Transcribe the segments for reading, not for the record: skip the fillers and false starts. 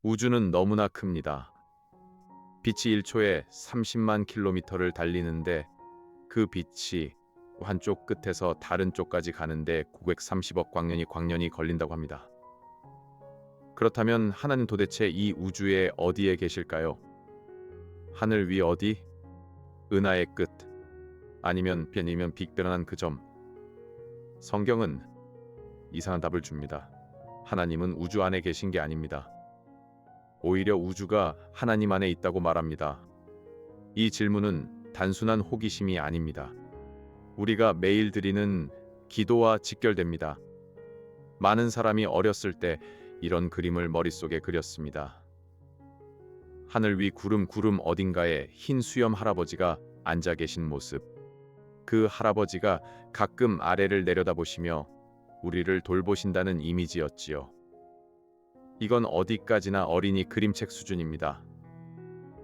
우주는 너무나 큽니다. 빛이 1초에 30만 킬로미터를 달리는데 그 빛이 한쪽 끝에서 다른 쪽까지 가는데 930억 광년이 걸린다고 합니다. 그렇다면 하나님 도대체 이 우주의 어디에 계실까요? 하늘 위 어디? 은하의 끝? 아니면 빅변한 그 점? 성경은 이상한 답을 줍니다. 하나님은 우주 안에 계신 게 아닙니다. 오히려 우주가 하나님 안에 있다고 말합니다. 이 질문은 단순한 호기심이 아닙니다. 우리가 매일 드리는 기도와 직결됩니다. 많은 사람이 어렸을 때 이런 그림을 머릿속에 그렸습니다. 하늘 위 구름 어딘가에 흰 수염 할아버지가 앉아 계신 모습. 그 할아버지가 가끔 아래를 내려다보시며 우리를 돌보신다는 이미지였지요. 이건 어디까지나 어린이 그림책 수준입니다.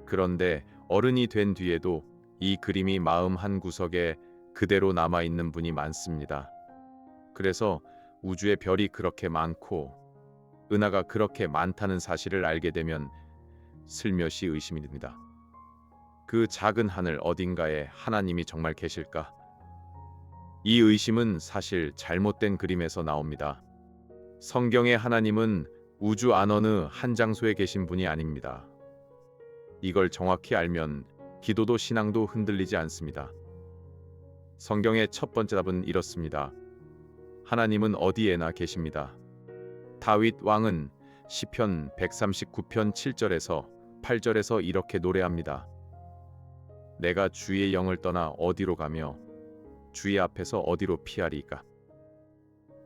그런데 어른이 된 뒤에도 이 그림이 마음 한 구석에 그대로 남아있는 분이 많습니다. 그래서 우주에 별이 그렇게 많고 은하가 그렇게 많다는 사실을 알게 되면 슬며시 의심이 듭니다. 그 작은 하늘 어딘가에 하나님이 정말 계실까? 이 의심은 사실 잘못된 그림에서 나옵니다. 성경의 하나님은 우주 안 어느 한 장소에 계신 분이 아닙니다. 이걸 정확히 알면 기도도 신앙도 흔들리지 않습니다. 성경의 첫 번째 답은 이렇습니다. 하나님은 어디에나 계십니다. 다윗 왕은 시편 139편 7절에서 8절에서 이렇게 노래합니다. 내가 주의 영을 떠나 어디로 가며 주의 앞에서 어디로 피하리까?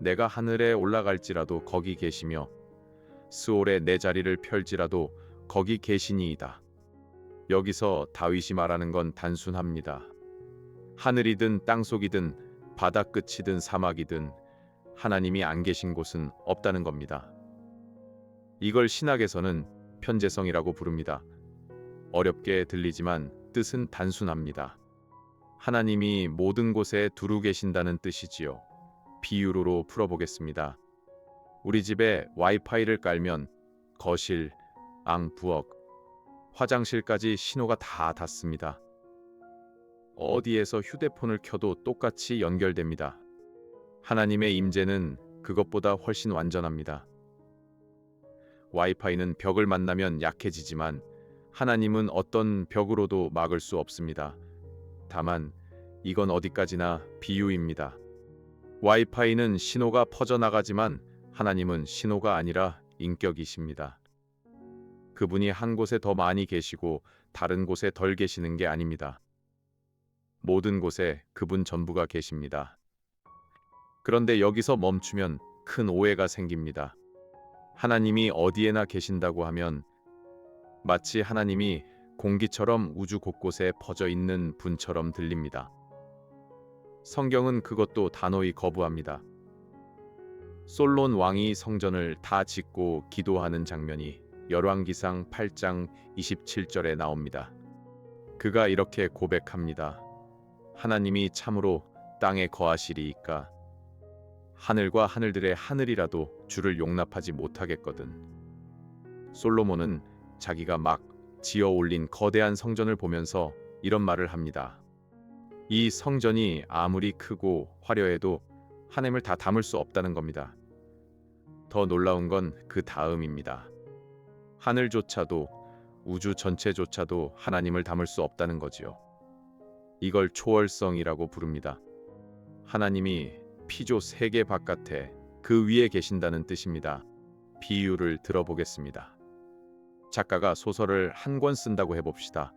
내가 하늘에 올라갈지라도 거기 계시며 스올에 내 자리를 펼지라도 거기 계시니이다. 여기서 다윗이 말하는 건 단순합니다. 하늘이든 땅속이든 바다 끝이든 사막이든 하나님이 안 계신 곳은 없다는 겁니다. 이걸 신학에서는 편재성이라고 부릅니다. 어렵게 들리지만 뜻은 단순합니다. 하나님이 모든 곳에 두루 계신다는 뜻이지요. 비유로 풀어보겠습니다. 우리 집에 와이파이를 깔면 거실, 앙, 부엌, 화장실까지 신호가 다 닿습니다. 어디에서 휴대폰을 켜도 똑같이 연결됩니다. 하나님의 임재는 그것보다 훨씬 완전합니다. 와이파이는 벽을 만나면 약해지지만 하나님은 어떤 벽으로도 막을 수 없습니다. 다만 이건 어디까지나 비유입니다. 와이파이는 신호가 퍼져나가지만 하나님은 신호가 아니라 인격이십니다. 그분이 한 곳에 더 많이 계시고 다른 곳에 덜 계시는 게 아닙니다. 모든 곳에 그분 전부가 계십니다. 그런데 여기서 멈추면 큰 오해가 생깁니다. 하나님이 어디에나 계신다고 하면 마치 하나님이 공기처럼 우주 곳곳에 퍼져 있는 분처럼 들립니다. 성경은 그것도 단호히 거부합니다. 솔론 왕이 성전을 다 짓고 기도하는 장면이 열왕기상 8장 27절에 나옵니다. 그가 이렇게 고백합니다. 하나님이 참으로 땅에 거하시리이까? 하늘과 하늘들의 하늘이라도 주를 용납하지 못하겠거든. 솔로몬은 자기가 막 지어 올린 거대한 성전을 보면서 이런 말을 합니다. 이 성전이 아무리 크고 화려해도 하나님을 다 담을 수 없다는 겁니다. 더 놀라운 건 그 다음입니다. 하늘조차도 우주 전체조차도 하나님을 담을 수 없다는 거지요. 이걸 초월성이라고 부릅니다. 하나님이 피조 세계 바깥에 그 위에 계신다는 뜻입니다. 비유를 들어보겠습니다. 작가가 소설을 한 권 쓴다고 해봅시다.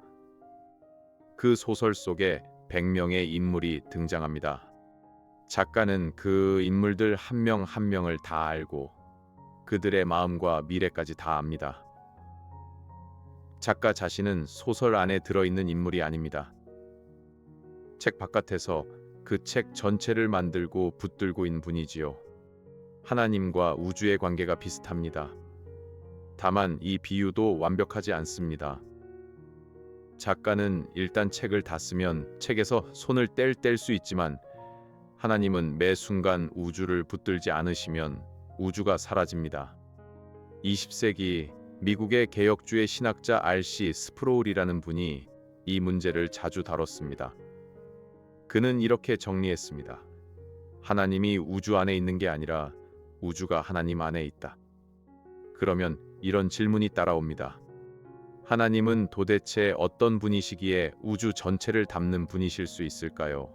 그 소설 속에 100명의 인물이 등장합니다. 작가는 그 인물들 한 명 한 명을 다 알고 그들의 마음과 미래까지 다 압니다. 작가 자신은 소설 안에 들어있는 인물이 아닙니다. 책 바깥에서 그 책 전체를 만들고 붙들고 있는 분이지요. 하나님과 우주의 관계가 비슷합니다. 다만 이 비유도 완벽하지 않습니다. 작가는 일단 책을 다 쓰면 책에서 손을 뗄 수 있지만 하나님은 매 순간 우주를 붙들지 않으시면 우주가 사라집니다. 20세기 미국의 개혁주의 신학자 R.C. 스프로울이라는 분이 이 문제를 자주 다뤘습니다. 그는 이렇게 정리했습니다. 하나님이 우주 안에 있는 게 아니라 우주가 하나님 안에 있다. 그러면 이런 질문이 따라옵니다. 하나님은 도대체 어떤 분이시기에 우주 전체를 담는 분이실 수 있을까요?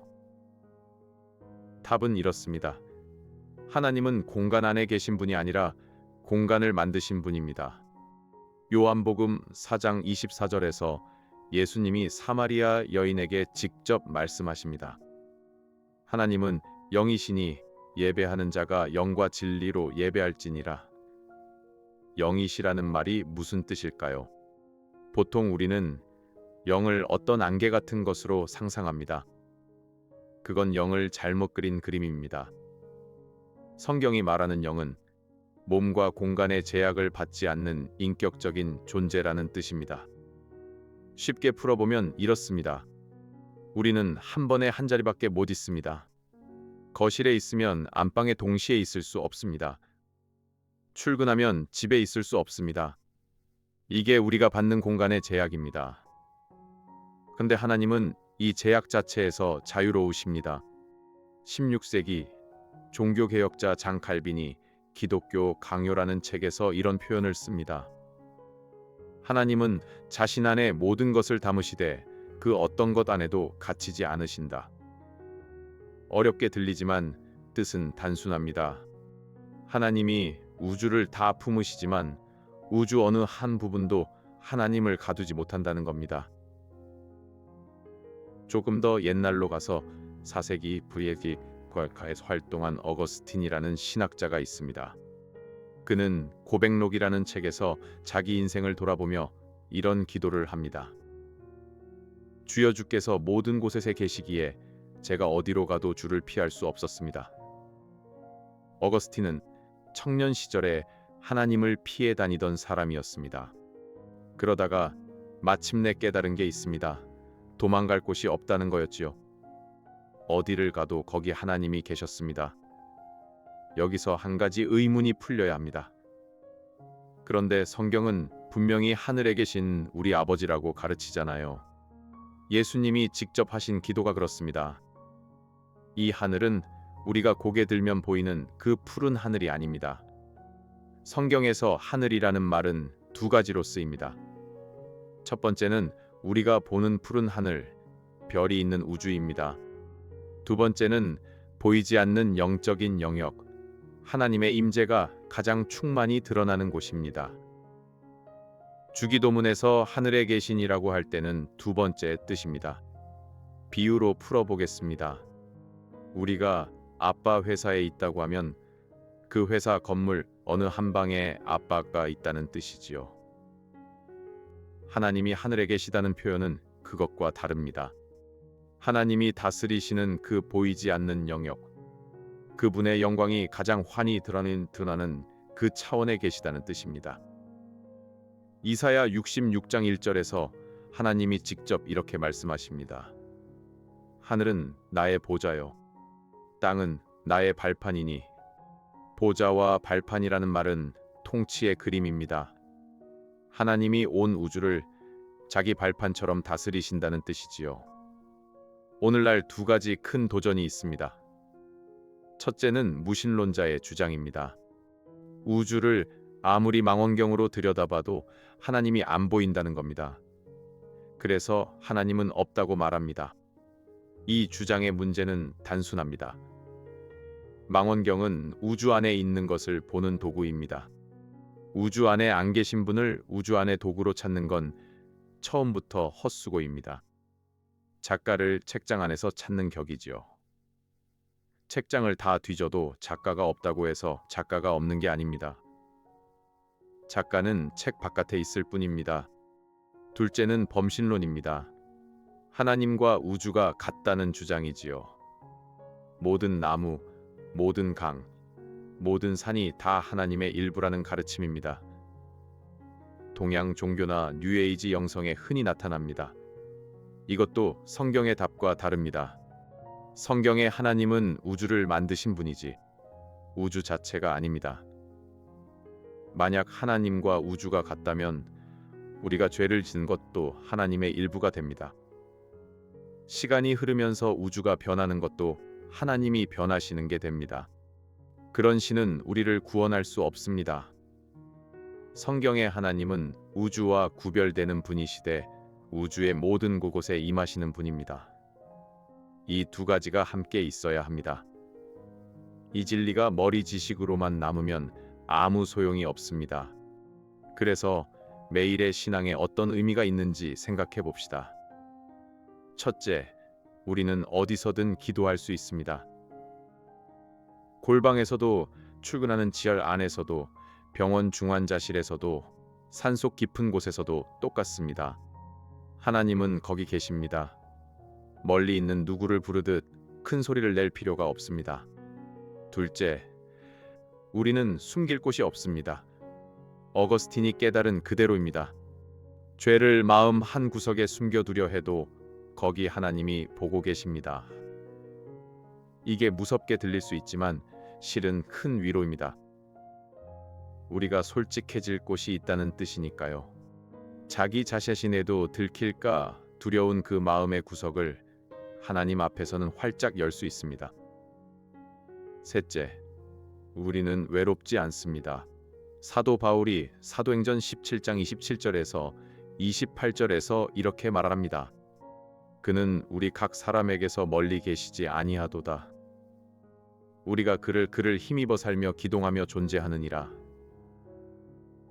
답은 이렇습니다. 하나님은 공간 안에 계신 분이 아니라 공간을 만드신 분입니다. 요한복음 4장 24절에서 예수님이 사마리아 여인에게 직접 말씀하십니다. 하나님은 영이시니 예배하는 자가 영과 진리로 예배할지니라. 영이시라는 말이 무슨 뜻일까요? 보통 우리는 영을 어떤 안개 같은 것으로 상상합니다. 그건 영을 잘못 그린 그림입니다. 성경이 말하는 영은 몸과 공간의 제약을 받지 않는 인격적인 존재라는 뜻입니다. 쉽게 풀어보면 이렇습니다. 우리는 한 번에 한 자리밖에 못 있습니다. 거실에 있으면 안방에 동시에 있을 수 없습니다. 출근하면 집에 있을 수 없습니다. 이게 우리가 받는 공간의 제약입니다. 근데 하나님은 이 제약 자체에서 자유로우십니다. 16세기 종교개혁자 장 칼빈이 기독교 강요라는 책에서 이런 표현을 씁니다. 하나님은 자신 안에 모든 것을 담으시되 그 어떤 것 안에도 갇히지 않으신다. 어렵게 들리지만 뜻은 단순합니다. 하나님이 우주를 다 품으시지만 우주 어느 한 부분도 하나님을 가두지 못한다는 겁니다. 조금 더 옛날로 가서 4세기 VFD 과에서 활동한 어거스틴이라는 신학자가 있습니다. 그는 고백록이라는 책에서 자기 인생을 돌아보며 이런 기도를 합니다. 주여, 주께서 모든 곳에 계시기에 제가 어디로 가도 주를 피할 수 없었습니다. 어거스틴은 청년 시절에 하나님을 피해 다니던 사람이었습니다. 그러다가 마침내 깨달은 게 있습니다. 도망갈 곳이 없다는 거였지요. 어디를 가도 거기 하나님이 계셨습니다. 여기서 한 가지 의문이 풀려야 합니다. 그런데 성경은 분명히 하늘에 계신 우리 아버지라고 가르치잖아요. 예수님이 직접 하신 기도가 그렇습니다. 이 하늘은 우리가 고개 들면 보이는 그 푸른 하늘이 아닙니다. 성경에서 하늘이라는 말은 두 가지로 쓰입니다. 첫 번째는 우리가 보는 푸른 하늘, 별이 있는 우주입니다. 두 번째는 보이지 않는 영적인 영역, 하나님의 임재가 가장 충만히 드러나는 곳입니다. 주기도문에서 하늘에 계신이라고 할 때는 두 번째 뜻입니다. 비유로 풀어보겠습니다. 우리가 아빠 회사에 있다고 하면 그 회사 건물 어느 한 방에 아빠가 있다는 뜻이지요. 하나님이 하늘에 계시다는 표현은 그것과 다릅니다. 하나님이 다스리시는 그 보이지 않는 영역, 그분의 영광이 가장 환히 드러나는 그 차원에 계시다는 뜻입니다. 이사야 66장 1절에서 하나님이 직접 이렇게 말씀하십니다. 하늘은 나의 보좌요, 땅은 나의 발판이니. 보좌와 발판이라는 말은 통치의 그림입니다. 하나님이 온 우주를 자기 발판처럼 다스리신다는 뜻이지요. 오늘날 두 가지 큰 도전이 있습니다. 첫째는 무신론자의 주장입니다. 우주를 아무리 망원경으로 들여다봐도 하나님이 안 보인다는 겁니다. 그래서 하나님은 없다고 말합니다. 이 주장의 문제는 단순합니다. 망원경은 우주 안에 있는 것을 보는 도구입니다. 우주 안에 안 계신 분을 우주 안의 도구로 찾는 건 처음부터 헛수고입니다. 작가를 책장 안에서 찾는 격이지요. 책장을 다 뒤져도 작가가 없다고 해서 작가가 없는 게 아닙니다. 작가는 책 바깥에 있을 뿐입니다. 둘째는 범신론입니다. 하나님과 우주가 같다는 주장이지요. 모든 나무, 모든 강, 모든 산이 다 하나님의 일부라는 가르침입니다. 동양 종교나 뉴에이지 영성에 흔히 나타납니다. 이것도 성경의 답과 다릅니다. 성경의 하나님은 우주를 만드신 분이지 우주 자체가 아닙니다. 만약 하나님과 우주가 같다면 우리가 죄를 지은 것도 하나님의 일부가 됩니다. 시간이 흐르면서 우주가 변하는 것도 하나님이 변하시는 게 됩니다. 그런 신은 우리를 구원할 수 없습니다. 성경의 하나님은 우주와 구별되는 분이시되 우주의 모든 곳곳에 임하시는 분입니다. 이 두 가지가 함께 있어야 합니다. 이 진리가 머리 지식으로만 남으면 아무 소용이 없습니다. 그래서 매일의 신앙에 어떤 의미가 있는지 생각해 봅시다. 첫째, 우리는 어디서든 기도할 수 있습니다. 골방에서도, 출근하는 지하 안에서도, 병원 중환자실에서도, 산속 깊은 곳에서도 똑같습니다. 하나님은 거기 계십니다. 멀리 있는 누구를 부르듯 큰 소리를 낼 필요가 없습니다. 둘째, 우리는 숨길 곳이 없습니다. 어거스틴이 깨달은 그대로입니다. 죄를 마음 한 구석에 숨겨두려 해도 거기 하나님이 보고 계십니다. 이게 무섭게 들릴 수 있지만 실은 큰 위로입니다. 우리가 솔직해질 곳이 있다는 뜻이니까요. 자기 자신에도 들킬까 두려운 그 마음의 구석을 하나님 앞에서는 활짝 열 수 있습니다. 셋째, 우리는 외롭지 않습니다. 사도 바울이 사도행전 17장 27절에서 28절에서 이렇게 말합니다. 그는 우리 각 사람에게서 멀리 계시지 아니하도다. 우리가 그를 힘입어 살며 기동하며 존재하느니라.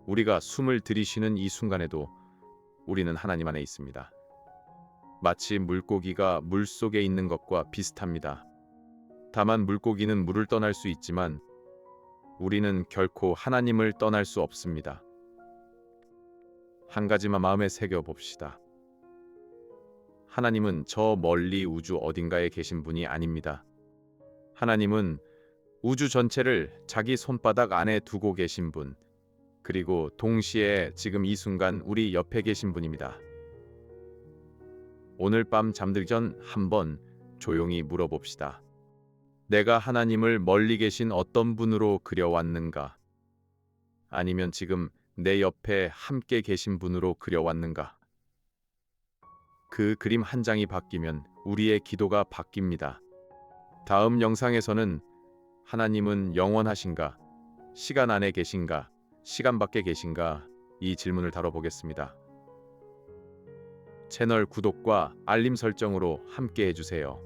우리가 숨을 들이쉬는 이 순간에도 우리는 하나님 안에 있습니다. 마치 물고기가 물 속에 있는 것과 비슷합니다. 다만 물고기는 물을 떠날 수 있지만 우리는 결코 하나님을 떠날 수 없습니다. 한 가지만 마음에 새겨 봅시다. 하나님은 저 멀리 우주 어딘가에 계신 분이 아닙니다. 하나님은 우주 전체를 자기 손바닥 안에 두고 계신 분, 그리고 동시에 지금 이 순간 우리 옆에 계신 분입니다. 오늘 밤 잠들기 전 한번 조용히 물어봅시다. 내가 하나님을 멀리 계신 어떤 분으로 그려왔는가? 아니면 지금 내 옆에 함께 계신 분으로 그려왔는가? 그 그림 한 장이 바뀌면 우리의 기도가 바뀝니다. 다음 영상에서는 하나님은 영원하신가? 시간 안에 계신가? 시간 밖에 계신가? 이 질문을 다뤄보겠습니다. 채널 구독과 알림 설정으로 함께 해주세요.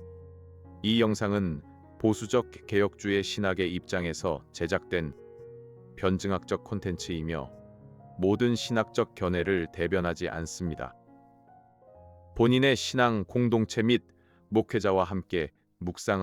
이 영상은 보수적 개혁주의 신학의 입장에서 제작된 변증학적 콘텐츠이며 모든 신학적 견해를 대변하지 않습니다. 본인의 신앙 공동체 및 목회자와 함께 묵상